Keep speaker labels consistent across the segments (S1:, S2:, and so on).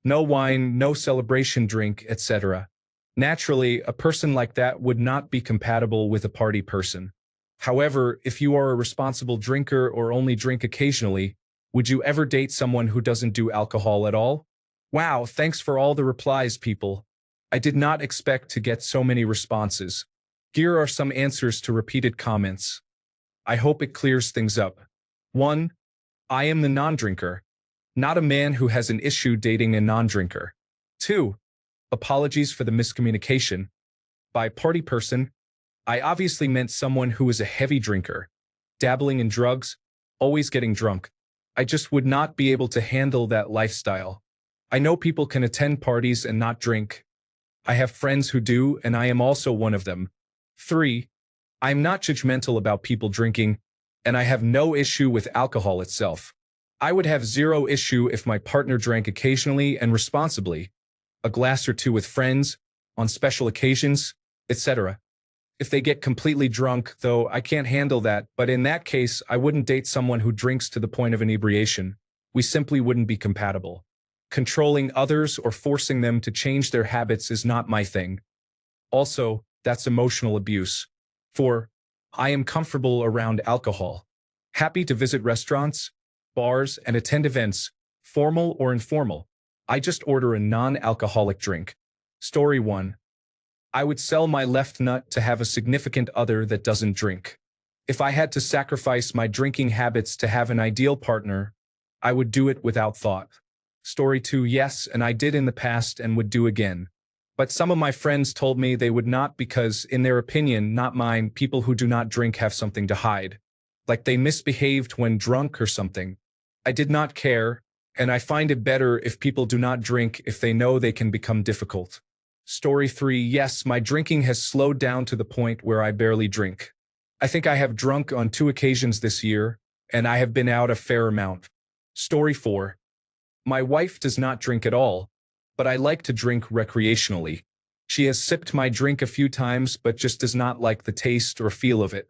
S1: No wine, no celebration drink, etc. Naturally, a person like that would not be compatible with a party person. However, if you are a responsible drinker or only drink occasionally, would you ever date someone who doesn't do alcohol at all? Wow, thanks for all the replies, people. I did not expect to get so many responses. Here are some answers to repeated comments. I hope it clears things up. 1. I am the non-drinker, not a man who has an issue dating a non-drinker. 2. Apologies for the miscommunication. By party person, I obviously meant someone who is a heavy drinker, dabbling in drugs, always getting drunk. I just would not be able to handle that lifestyle. I know people can attend parties and not drink. I have friends who do, and I am also one of them. 3. I am not judgmental about people drinking, and I have no issue with alcohol itself. I would have zero issue if my partner drank occasionally and responsibly, a glass or two with friends, on special occasions, etc. If they get completely drunk, though, I can't handle that, but in that case, I wouldn't date someone who drinks to the point of inebriation. We simply wouldn't be compatible. Controlling others or forcing them to change their habits is not my thing. Also, that's emotional abuse. 4. I am comfortable around alcohol. Happy to visit restaurants, bars, and attend events, formal or informal. I just order a non-alcoholic drink. Story 1. I would sell my left nut to have a significant other that doesn't drink. If I had to sacrifice my drinking habits to have an ideal partner, I would do it without thought. Story 2. Yes, and I did in the past and would do again. But some of my friends told me they would not because, in their opinion, not mine, people who do not drink have something to hide. Like they misbehaved when drunk or something. I did not care, and I find it better if people do not drink if they know they can become difficult. Story 3. Yes, my drinking has slowed down to the point where I barely drink. I think I have drunk on 2 occasions this year, and I have been out a fair amount. Story 4. My wife does not drink at all, but I like to drink recreationally. She has sipped my drink a few times but just does not like the taste or feel of it.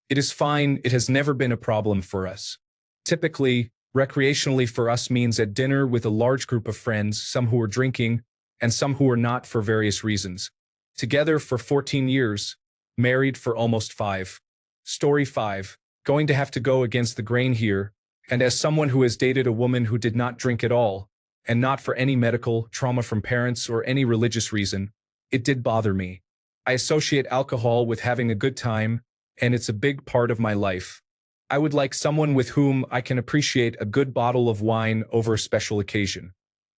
S1: It is fine, it has never been a problem for us. Typically, recreationally for us means at dinner with a large group of friends, some who are drinking, and some who are not for various reasons. Together for 14 years, married for almost 5. Story 5. Going to have to go against the grain here, and as someone who has dated a woman who did not drink at all, and not for any medical, trauma from parents, or any religious reason, it did bother me. I associate alcohol with having a good time, and it's a big part of my life. I would like someone with whom I can appreciate a good bottle of wine over a special occasion.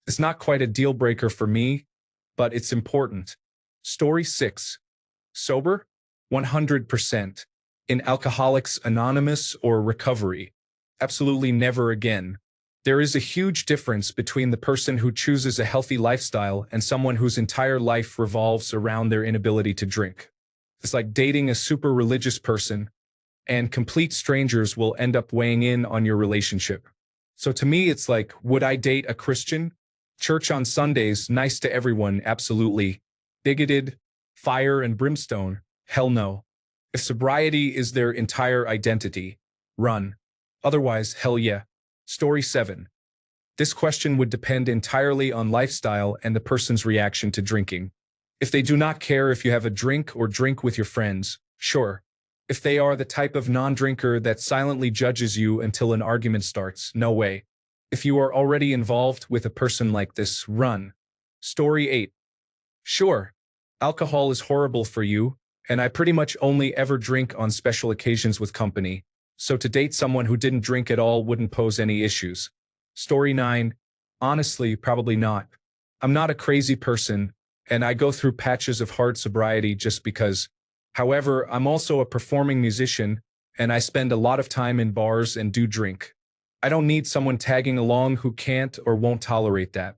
S1: It's not quite a deal breaker for me, but it's important. Story 6. Sober? 100%. In Alcoholics Anonymous or recovery? Absolutely never again. There is a huge difference between the person who chooses a healthy lifestyle and someone whose entire life revolves around their inability to drink. It's like dating a super religious person, and complete strangers will end up weighing in on your relationship. So to me, it's like, would I date a Christian? Church on Sundays, nice to everyone, absolutely. Bigoted, fire and brimstone, hell no. If sobriety is their entire identity, run. Otherwise, hell yeah. Story 7. This question would depend entirely on lifestyle and the person's reaction to drinking. If they do not care if you have a drink or drink with your friends, sure. If they are the type of non-drinker that silently judges you until an argument starts, no way. If you are already involved with a person like this, run. Story 8. Sure, alcohol is horrible for you, and I pretty much only ever drink on special occasions with company, so to date someone who didn't drink at all wouldn't pose any issues. Story 9. Honestly, probably not. I'm not a crazy person, and I go through patches of hard sobriety just because. However, I'm also a performing musician, and I spend a lot of time in bars and do drink. I don't need someone tagging along who can't or won't tolerate that.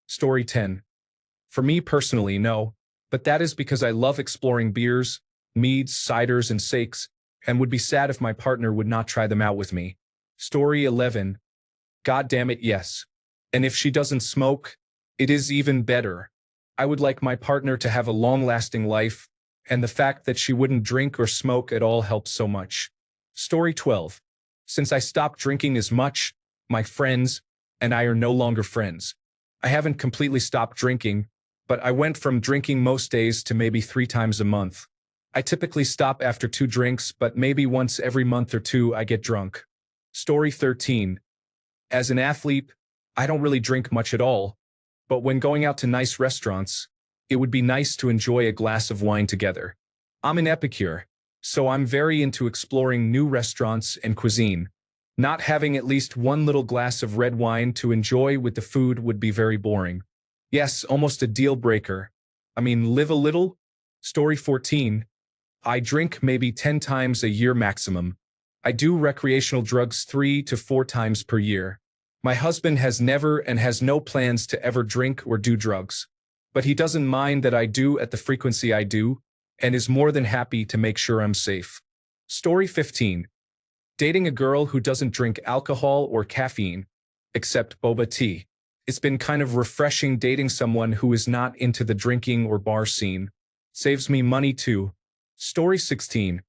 S1: Story 10. For me personally, no, but that is because I love exploring beers, meads, ciders, and sakes, and would be sad if my partner would not try them out with me. Story 11. God damn it, yes. And if she doesn't smoke, it is even better. I would like my partner to have a long-lasting life, and the fact that she wouldn't drink or smoke at all helps so much. Story 12. Since I stopped drinking as much, my friends and I are no longer friends. I haven't completely stopped drinking, but I went from drinking most days to maybe 3 times a month. I typically stop after 2 drinks, but maybe once every month or two I get drunk. Story 13. As an athlete, I don't really drink much at all, but when going out to nice restaurants, it would be nice to enjoy a glass of wine together. I'm an epicure, so I'm very into exploring new restaurants and cuisine. Not having at least one little glass of red wine to enjoy with the food would be very boring. Yes, almost a deal breaker. I mean, live a little? Story 14. I drink maybe 10 times a year maximum. I do recreational drugs 3 to 4 times per year. My husband has never and has no plans to ever drink or do drugs. But he doesn't mind that I do at the frequency I do, and is more than happy to make sure I'm safe. Story 15. Dating a girl who doesn't drink alcohol or caffeine, except boba tea. It's been kind of refreshing dating someone who is not into the drinking or bar scene. Saves me money too. Story 16.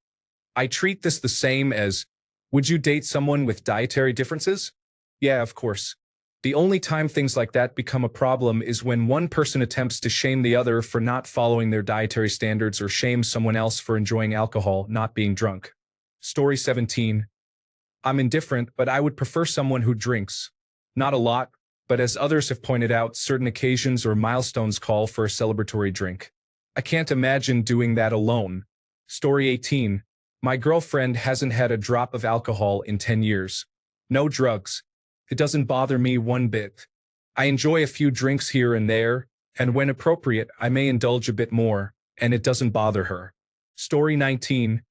S1: I treat this the same as, would you date someone with dietary differences? Yeah, of course. The only time things like that become a problem is when one person attempts to shame the other for not following their dietary standards or shames someone else for enjoying alcohol, not being drunk. Story 17. I'm indifferent, but I would prefer someone who drinks. Not a lot, but as others have pointed out, certain occasions or milestones call for a celebratory drink. I can't imagine doing that alone. Story 18. My girlfriend hasn't had a drop of alcohol in 10 years. No drugs. It doesn't bother me one bit. I enjoy a few drinks here and there, and when appropriate, I may indulge a bit more, and it doesn't bother her. Story 19.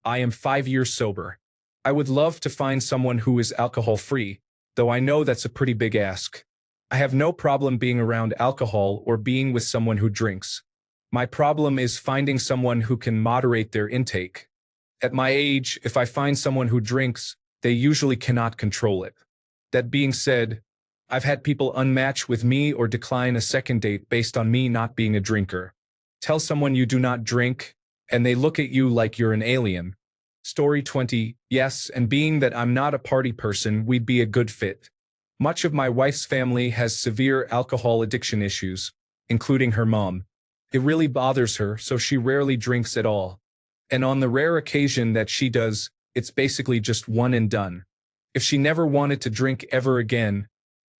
S1: I am 5 years sober. I would love to find someone who is alcohol-free, though I know that's a pretty big ask. I have no problem being around alcohol or being with someone who drinks. My problem is finding someone who can moderate their intake. At my age, if I find someone who drinks, they usually cannot control it. That being said, I've had people unmatch with me or decline a second date based on me not being a drinker. Tell someone you do not drink, and they look at you like you're an alien. Story 20. Yes, and being that I'm not a party person, we'd be a good fit. Much of my wife's family has severe alcohol addiction issues, including her mom. It really bothers her, so she rarely drinks at all. And on the rare occasion that she does, it's basically just one and done. If she never wanted to drink ever again,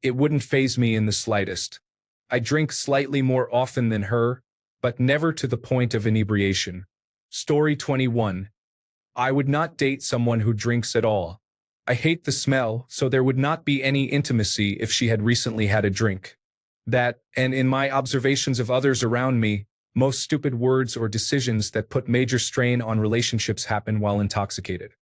S1: it wouldn't faze me in the slightest. I drink slightly more often than her, but never to the point of inebriation. Story 21. I would not date someone who drinks at all. I hate the smell, so there would not be any intimacy if she had recently had a drink. That, and in my observations of others around me, most stupid words or decisions that put major strain on relationships happen while intoxicated.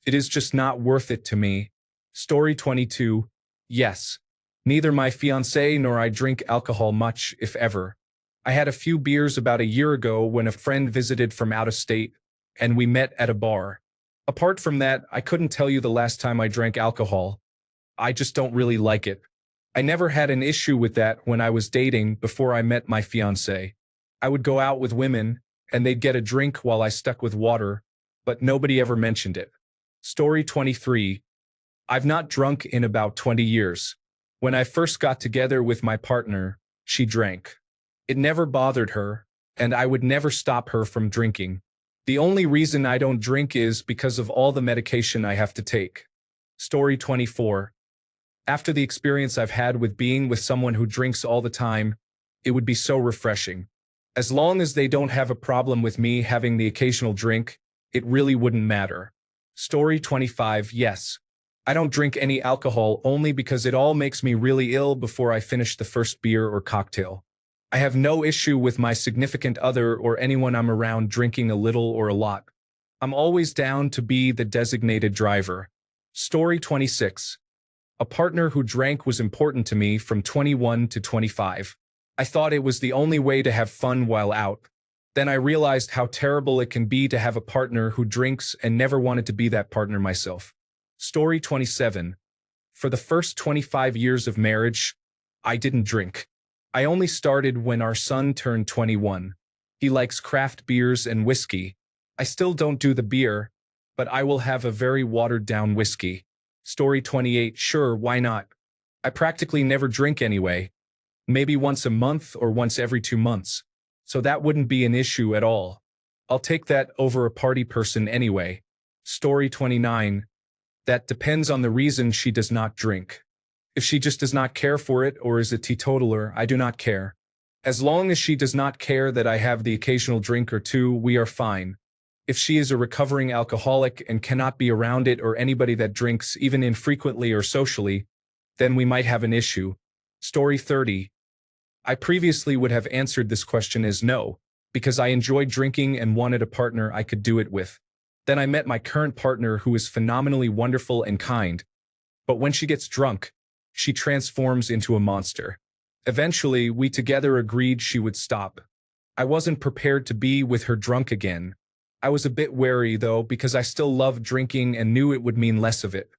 S1: It is just not worth it to me. Story 22. Yes. Neither my fiancé nor I drink alcohol much, if ever. I had a few beers about a year ago when a friend visited from out of state, and we met at a bar. Apart from that, I couldn't tell you the last time I drank alcohol. I just don't really like it. I never had an issue with that when I was dating before I met my fiancé. I would go out with women, and they'd get a drink while I stuck with water, but nobody ever mentioned it. Story 23. I've not drunk in about 20 years. When I first got together with my partner, she drank. It never bothered her, and I would never stop her from drinking. The only reason I don't drink is because of all the medication I have to take. Story 24. After the experience I've had with being with someone who drinks all the time, it would be so refreshing. As long as they don't have a problem with me having the occasional drink, it really wouldn't matter. Story 25. Yes. I don't drink any alcohol only because it all makes me really ill before I finish the first beer or cocktail. I have no issue with my significant other or anyone I'm around drinking a little or a lot. I'm always down to be the designated driver. Story 26. A partner who drank was important to me from 21 to 25. I thought it was the only way to have fun while out. Then I realized how terrible it can be to have a partner who drinks and never wanted to be that partner myself. Story 27. For the first 25 years of marriage, I didn't drink. I only started when our son turned 21. He likes craft beers and whiskey. I still don't do the beer, but I will have a very watered-down whiskey. Story 28. Sure, why not? I practically never drink anyway. maybe once a month or once every 2 months. So that wouldn't be an issue at all. I'll take that over a party person anyway. Story 29. That depends on the reason she does not drink. If she just does not care for it or is a teetotaler, I do not care. As long as she does not care that I have the occasional drink or two, we are fine. If she is a recovering alcoholic and cannot be around it or anybody that drinks even infrequently or socially, then we might have an issue. Story 30. I previously would have answered this question as no, because I enjoyed drinking and wanted a partner I could do it with. Then I met my current partner who is phenomenally wonderful and kind. But when she gets drunk, she transforms into a monster. Eventually, we together agreed she would stop. I wasn't prepared to be with her drunk again. I was a bit wary though because I still loved drinking and knew it would mean less of it.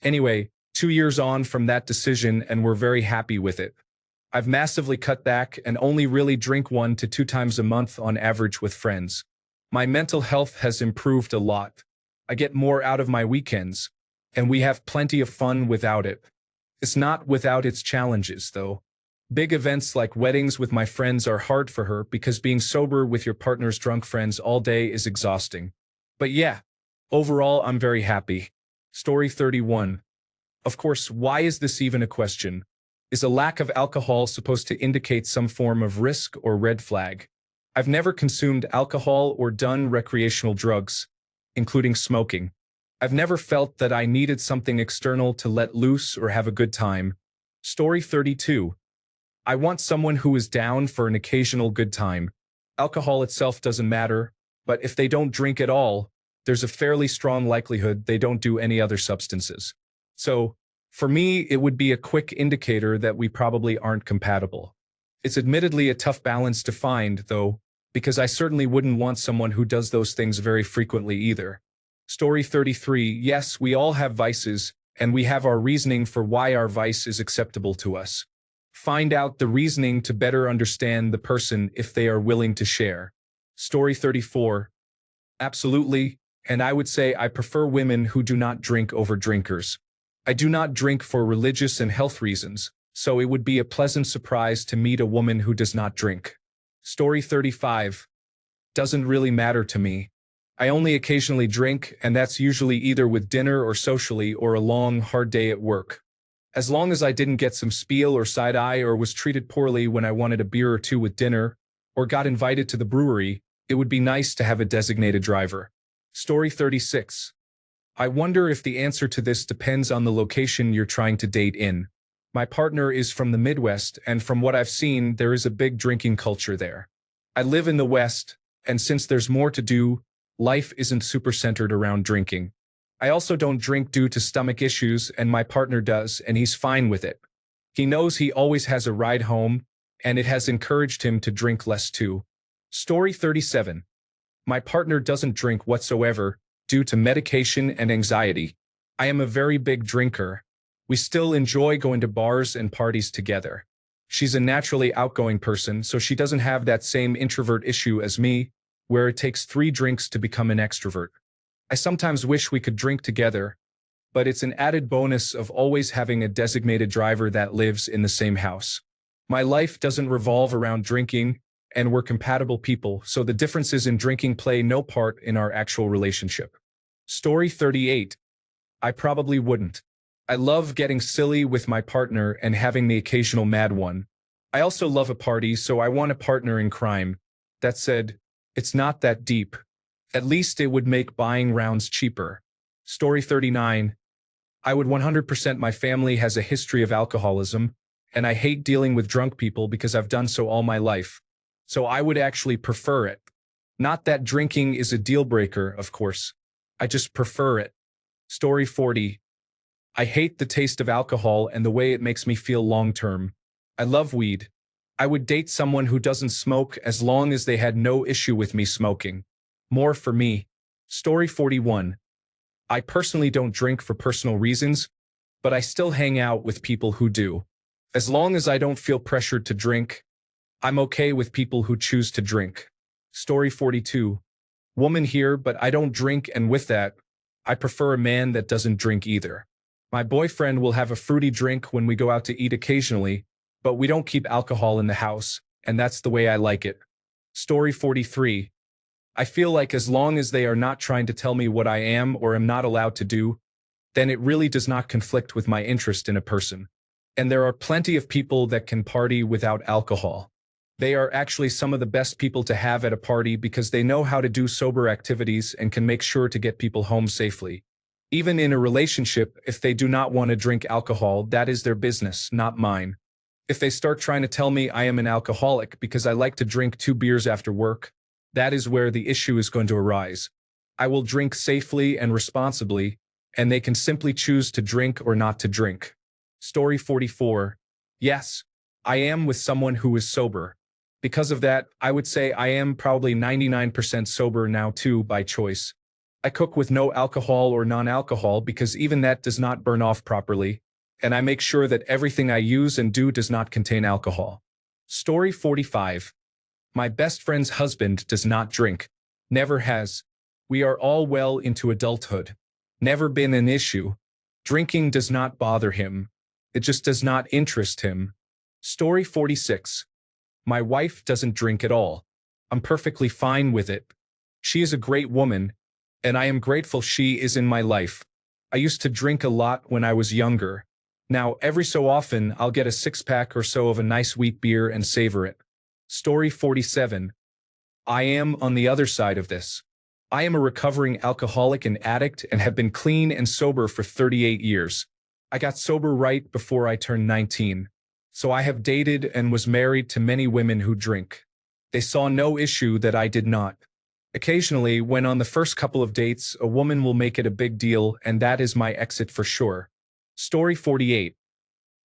S1: Anyway, 2 years on from that decision and we're very happy with it. I've massively cut back and only really drink 1 to 2 times a month on average with friends. My mental health has improved a lot. I get more out of my weekends, and we have plenty of fun without it. It's not without its challenges, though. Big events like weddings with my friends are hard for her because being sober with your partner's drunk friends all day is exhausting. But yeah, overall I'm very happy. Story 31. Of course, why is this even a question? Is a lack of alcohol supposed to indicate some form of risk or red flag? I've never consumed alcohol or done recreational drugs, including smoking. I've never felt that I needed something external to let loose or have a good time. Story 32. I want someone who is down for an occasional good time. Alcohol itself doesn't matter, but if they don't drink at all, there's a fairly strong likelihood they don't do any other substances. So, for me, it would be a quick indicator that we probably aren't compatible. It's admittedly a tough balance to find, though, because I certainly wouldn't want someone who does those things very frequently either. Story 33. Yes, we all have vices, and we have our reasoning for why our vice is acceptable to us. Find out the reasoning to better understand the person if they are willing to share. Story 34. Absolutely, and I would say I prefer women who do not drink over drinkers. I do not drink for religious and health reasons, so it would be a pleasant surprise to meet a woman who does not drink. Story 35. Doesn't really matter to me. I only occasionally drink, and that's usually either with dinner or socially or a long, hard day at work. As long as I didn't get some spiel or side-eye or was treated poorly when I wanted a beer or two with dinner, or got invited to the brewery, it would be nice to have a designated driver. Story 36. I wonder if the answer to this depends on the location you're trying to date in. My partner is from the Midwest, and from what I've seen, there is a big drinking culture there. I live in the West, and since there's more to do, life isn't super centered around drinking. I also don't drink due to stomach issues, and my partner does, and he's fine with it. He knows he always has a ride home, and it has encouraged him to drink less too. Story 37. My partner doesn't drink whatsoever, due to medication and anxiety. I am a very big drinker. We still enjoy going to bars and parties together. She's a naturally outgoing person, so she doesn't have that same introvert issue as me, where it takes 3 drinks to become an extrovert. I sometimes wish we could drink together, but it's an added bonus of always having a designated driver that lives in the same house. My life doesn't revolve around drinking, and we're compatible people, so the differences in drinking play no part in our actual relationship. Story 38. I probably wouldn't. I love getting silly with my partner and having the occasional mad one. I also love a party, so I want a partner in crime. That said, it's not that deep. At least it would make buying rounds cheaper. Story 39. I would 100%. My family has a history of alcoholism, and I hate dealing with drunk people because I've done so all my life. So I would actually prefer it. Not that drinking is a deal breaker, of course. I just prefer it. Story 40. I hate the taste of alcohol and the way it makes me feel long term. I love weed. I would date someone who doesn't smoke as long as they had no issue with me smoking. More for me. Story 41. I personally don't drink for personal reasons, but I still hang out with people who do. As long as I don't feel pressured to drink, I'm okay with people who choose to drink. Story 42. Woman here, but I don't drink, and with that, I prefer a man that doesn't drink either. My boyfriend will have a fruity drink when we go out to eat occasionally, but we don't keep alcohol in the house, and that's the way I like it. Story 43. I feel like as long as they are not trying to tell me what I am or am not allowed to do, then it really does not conflict with my interest in a person. And there are plenty of people that can party without alcohol. They are actually some of the best people to have at a party because they know how to do sober activities and can make sure to get people home safely. Even in a relationship, if they do not want to drink alcohol, that is their business, not mine. If they start trying to tell me I am an alcoholic because I like to drink 2 beers after work, that is where the issue is going to arise. I will drink safely and responsibly, and they can simply choose to drink or not to drink. Story 44. Yes, I am with someone who is sober. Because of that, I would say I am probably 99% sober now too by choice. I cook with no alcohol or non-alcohol because even that does not burn off properly, and I make sure that everything I use and do does not contain alcohol. Story 45. My best friend's husband does not drink. Never has. We are all well into adulthood. Never been an issue. Drinking does not bother him. It just does not interest him. Story 46. My wife doesn't drink at all. I'm perfectly fine with it. She is a great woman, and I am grateful she is in my life. I used to drink a lot when I was younger. Now, every so often, I'll get a 6-pack or so of a nice wheat beer and savor it. Story 47. I am on the other side of this. I am a recovering alcoholic and addict and have been clean and sober for 38 years. I got sober right before I turned 19. So I have dated and was married to many women who drink. They saw no issue that I did not. Occasionally, when on the first couple of dates, a woman will make it a big deal, and that is my exit for sure. Story 48.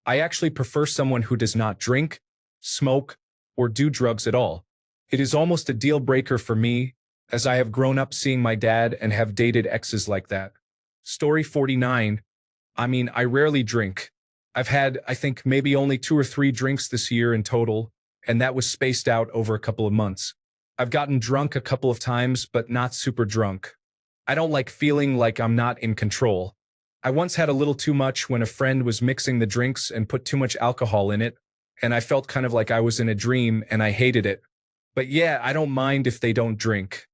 S1: I actually prefer someone who does not drink, smoke, or do drugs at all. It is almost a deal breaker for me, as I have grown up seeing my dad and have dated exes like that. Story 49. I rarely drink. I've had, I think, maybe only 2 or 3 drinks this year in total, and that was spaced out over a couple of months. I've gotten drunk a couple of times, but not super drunk. I don't like feeling like I'm not in control. I once had a little too much when a friend was mixing the drinks and put too much alcohol in it, and I felt kind of like I was in a dream and I hated it. But yeah, I don't mind if they don't drink.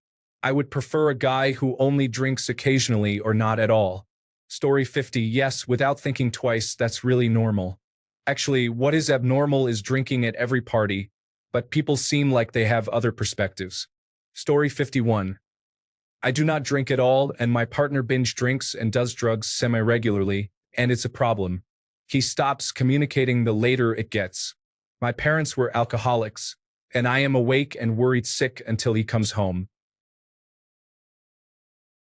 S1: I would prefer a guy who only drinks occasionally or not at all. Story 50. Yes, without thinking twice, that's really normal. Actually, what is abnormal is drinking at every party, but people seem like they have other perspectives. Story 51. I do not drink at all, and my partner binge drinks and does drugs semi-regularly, and it's a problem. He stops communicating the later it gets. My parents were alcoholics, and I am awake and worried sick until he comes home.